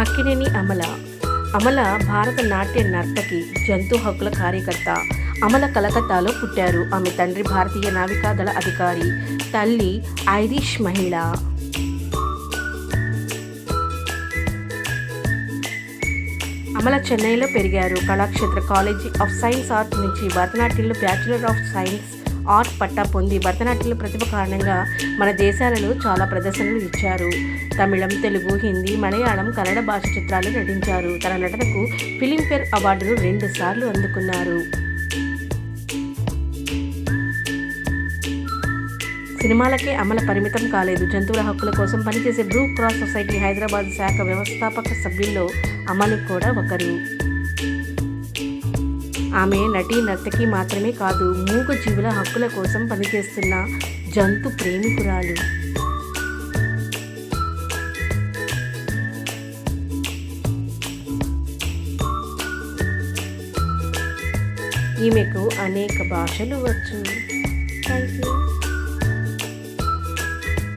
అక్కినేని అమల. అమల భారత నాట్య నర్తకి, జంతు హక్కుల కార్యకర్త. అమల కలకత్తాలో పుట్టారు. ఆమె తండ్రి భారతీయ నావికాదళ అధికారి, తల్లి ఐరిష్ మహిళ. అమల చెన్నైలో పెరిగారు. Kalakshetra college of science art నుంచి భరతనాట్యంలో బ్యాచులర్ ఆఫ్ సైన్స్ ఆర్ట్ పట్టా పొంది భరతనాట్యంలో ప్రతిభ కారణంగా మన దేశాలలో చాలా ప్రదర్శనలు ఇచ్చారు. తమిళం, తెలుగు, హిందీ, మలయాళం, కన్నడ భాష చిత్రాలు నటించారు. తన నటనకు ఫిలింఫేర్ అవార్డును 2 సార్లు అందుకున్నారు. సినిమాలకే అమల పరిమితం కాలేదు. జంతువుల హక్కుల కోసం పనిచేసే బ్లూ క్రాస్ సొసైటీ హైదరాబాద్ శాఖ వ్యవస్థాపక సభ్యుల్లో అమలు కూడా ఒకరు. ఆమె నటీ నర్తకి మాత్రమే కాదు, మూగ జీవుల హక్కుల కోసం పనిచేస్తున్న జంతు ప్రేమికురాలు. ఈమెకు అనేక భాషలు వచ్చు.